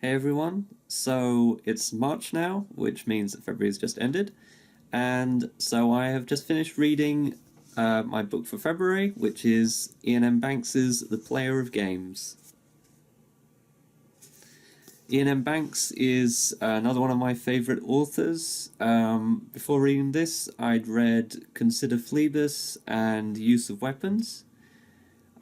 Hey everyone, so it's March now, which means that February's just ended, and so I have just finished reading my book for February, which is Iain M. Banks's The Player of Games. Iain M. Banks is another one of my favourite authors. Before reading this, I'd read Consider Phlebas and Use of Weapons.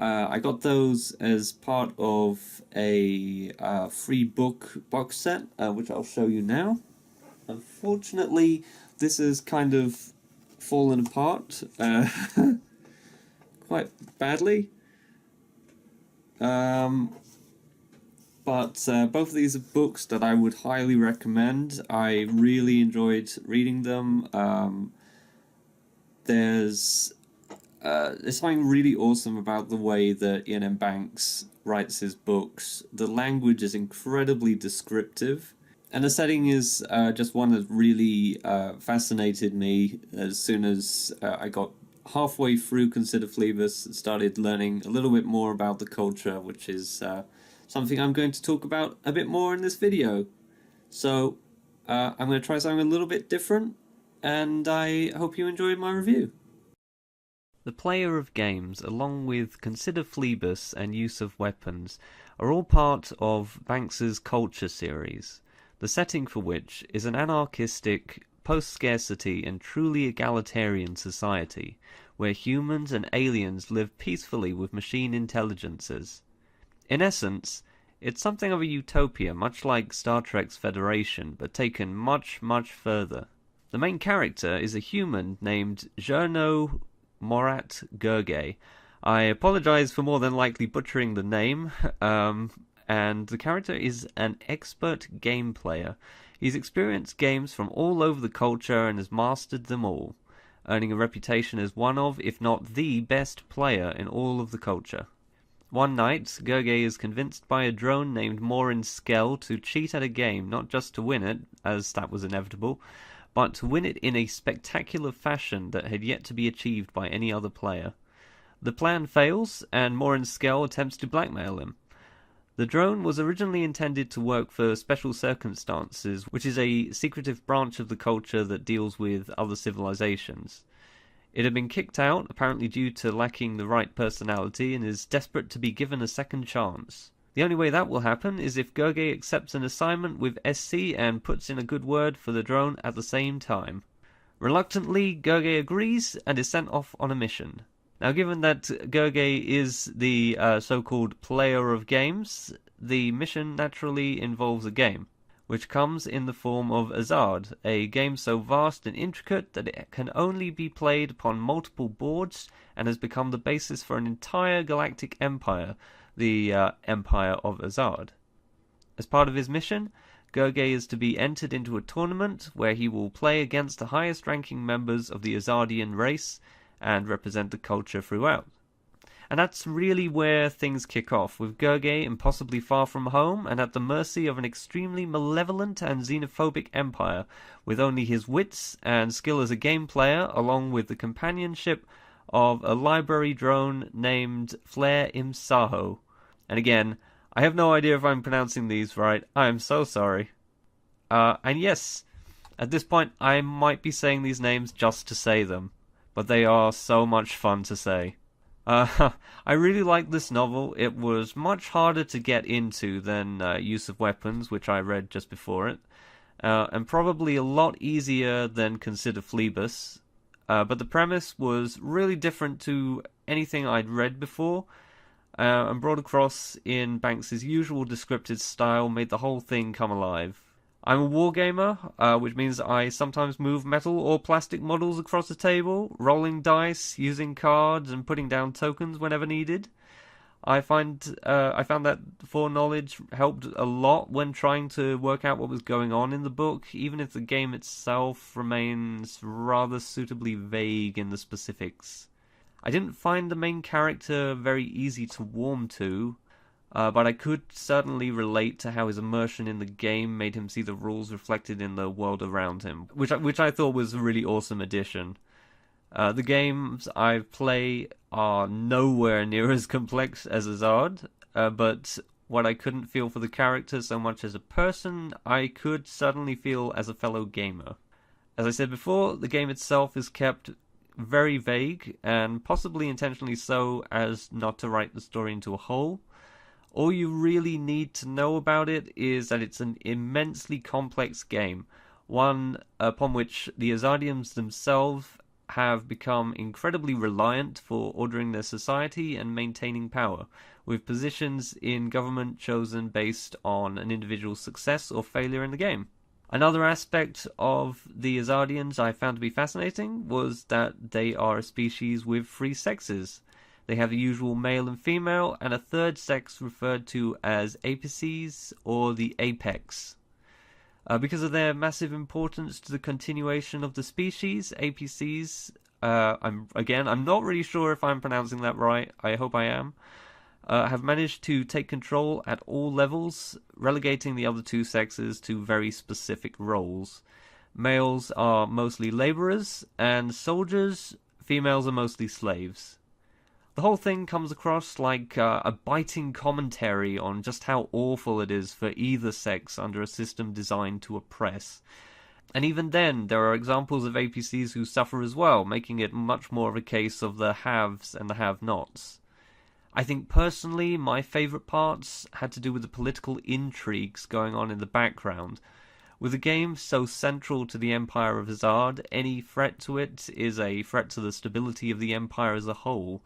I got those as part of a free book box set, which I'll show you now. Unfortunately, this has kind of fallen apart quite badly. But both of these are books that I would highly recommend. I really enjoyed reading them. There's something really awesome about the way that Iain M. Banks writes his books. The language is incredibly descriptive, and the setting is just one that really fascinated me as soon as I got halfway through Consider Phlebas and started learning a little bit more about the culture, which is something I'm going to talk about a bit more in this video. So I'm going to try something a little bit different, and I hope you enjoyed my review. The Player of Games, along with Consider Phlebas and Use of Weapons, are all part of Banks's Culture series, the setting for which is an anarchistic, post-scarcity and truly egalitarian society, where humans and aliens live peacefully with machine intelligences. In essence, it's something of a utopia, much like Star Trek's Federation, but taken much, much further. The main character is a human named Jerno Morat Gurgay. I apologize for more than likely butchering the name, and the character is an expert game player. He's experienced games from all over the culture and has mastered them all, earning a reputation as one of, if not the best player in all of the culture. One night, Gurgay is convinced by a drone named Mawhrin-Skell to cheat at a game, not just to win it, as that was inevitable, but to win it in a spectacular fashion that had yet to be achieved by any other player. The plan fails, and Mawhrin-Skell attempts to blackmail him. The drone was originally intended to work for Special Circumstances, which is a secretive branch of the culture that deals with other civilizations. It had been kicked out, apparently due to lacking the right personality, and is desperate to be given a second chance. The only way that will happen is if Gurgay accepts an assignment with SC and puts in a good word for the drone at the same time. Reluctantly, Gurgay agrees and is sent off on a mission. Now, given that Gurgay is the so-called player of games, the mission naturally involves a game, which comes in the form of Huzzah, a game so vast and intricate that it can only be played upon multiple boards and has become the basis for an entire galactic empire, the Empire of Huzzah. As part of his mission, Gurgay is to be entered into a tournament where he will play against the highest ranking members of the Huzzardian race and represent the culture throughout. And that's really where things kick off, with Gurgay impossibly far from home and at the mercy of an extremely malevolent and xenophobic empire, with only his wits and skill as a game player, along with the companionship of a library drone named Flere-Imsaho. And again, I have no idea if I'm pronouncing these right. I am so sorry. And yes, at this point I might be saying these names just to say them, but they are so much fun to say. I really liked this novel. It was much harder to get into than Use of Weapons, which I read just before it, and probably a lot easier than Consider Phlebas. But the premise was really different to anything I'd read before, and brought across in Banks's usual descriptive style made the whole thing come alive. I'm a wargamer, which means I sometimes move metal or plastic models across the table, rolling dice, using cards, and putting down tokens whenever needed. I found that foreknowledge helped a lot when trying to work out what was going on in the book, even if the game itself remains rather suitably vague in the specifics. I didn't find the main character very easy to warm to, but I could certainly relate to how his immersion in the game made him see the rules reflected in the world around him, which I thought was a really awesome addition. The games I play are nowhere near as complex as Huzzah, but what I couldn't feel for the character so much as a person, I could suddenly feel as a fellow gamer. As I said before, the game itself is kept very vague, and possibly intentionally so as not to write the story into a whole. All you really need to know about it is that it's an immensely complex game, one upon which the Azadians themselves have become incredibly reliant for ordering their society and maintaining power, with positions in government chosen based on an individual's success or failure in the game. Another aspect of the Azadians I found to be fascinating was that they are a species with three sexes. They have the usual male and female, and a third sex referred to as apices or the apex. Because of their massive importance to the continuation of the species, APCs, I'm not really sure if I'm pronouncing that right, I hope I am, have managed to take control at all levels, relegating the other two sexes to very specific roles. Males are mostly laborers, and soldiers, females are mostly slaves. The whole thing comes across like a biting commentary on just how awful it is for either sex under a system designed to oppress. And even then, there are examples of APCs who suffer as well, making it much more of a case of the haves and the have-nots. I think personally, my favourite parts had to do with the political intrigues going on in the background. With the game so central to the Empire of Hazard, any threat to it is a threat to the stability of the Empire as a whole.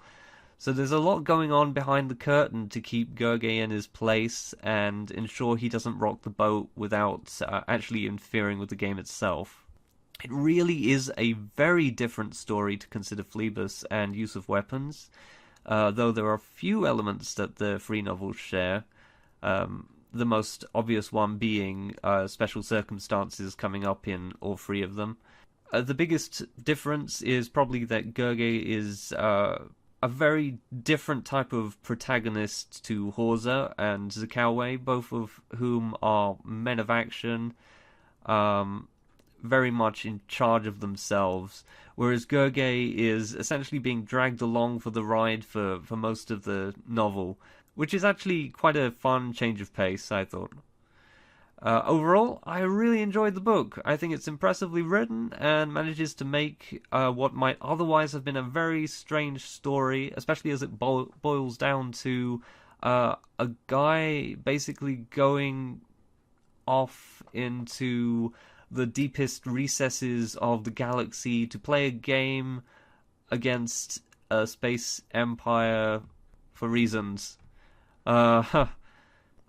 So there's a lot going on behind the curtain to keep Gurgay in his place and ensure he doesn't rock the boat without actually interfering with the game itself. It really is a very different story to consider Phlebas and use of weapons, though there are a few elements that the three novels share, the most obvious one being special circumstances coming up in all three of them. The biggest difference is probably that Gurgay is a very different type of protagonist to Huzzah and Zakawe, both of whom are men of action, very much in charge of themselves, whereas Gurgay is essentially being dragged along for the ride for most of the novel, which is actually quite a fun change of pace, I thought. Overall, I really enjoyed the book. I think it's impressively written and manages to make what might otherwise have been a very strange story, especially as it boils down to a guy basically going off into the deepest recesses of the galaxy to play a game against a space empire for reasons.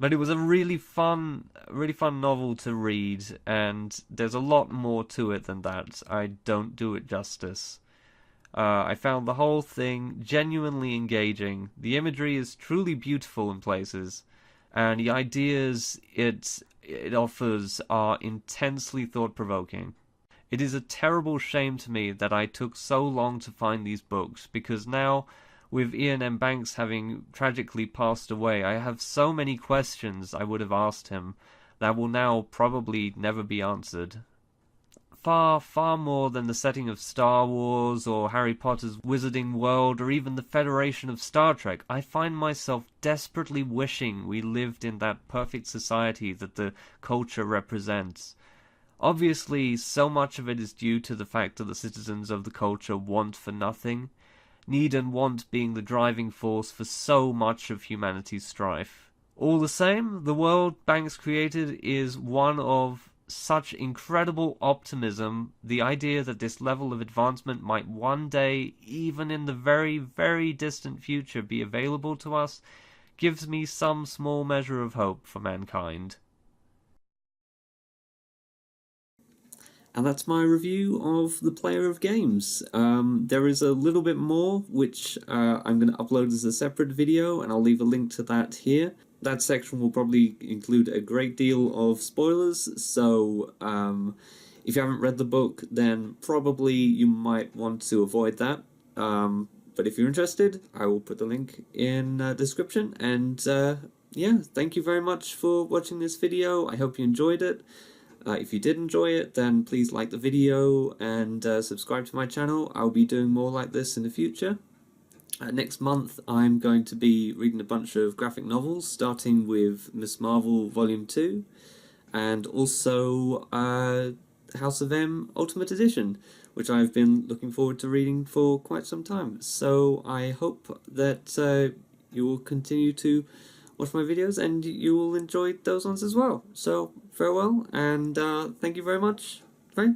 But it was a really fun novel to read, and there's a lot more to it than that. I don't do it justice. I found the whole thing genuinely engaging. The imagery is truly beautiful in places, and the ideas it offers are intensely thought-provoking. It is a terrible shame to me that I took so long to find these books, because now, with Iain M. Banks having tragically passed away, I have so many questions I would have asked him that will now probably never be answered. Far, far more than the setting of Star Wars or Harry Potter's Wizarding World or even the Federation of Star Trek, I find myself desperately wishing we lived in that perfect society that the culture represents. Obviously, so much of it is due to the fact that the citizens of the culture want for nothing, need and want being the driving force for so much of humanity's strife. All the same, the world Banks created is one of such incredible optimism. The idea that this level of advancement might one day, even in the very, very distant future, be available to us, gives me some small measure of hope for mankind. And that's my review of The Player of Games. There is a little bit more, which I'm going to upload as a separate video, and I'll leave a link to that here. That section will probably include a great deal of spoilers, so if you haven't read the book, then probably you might want to avoid that. But if you're interested, I will put the link in the description, and yeah, thank you very much for watching this video. I hope you enjoyed it. If you did enjoy it, then please like the video and subscribe to my channel. I'll be doing more like this in the future. Next month, I'm going to be reading a bunch of graphic novels, starting with Miss Marvel Volume 2, and also House of M Ultimate Edition, which I've been looking forward to reading for quite some time. So I hope that you will continue to watch my videos and you will enjoy those ones as well. So farewell, and thank you very much. Bye.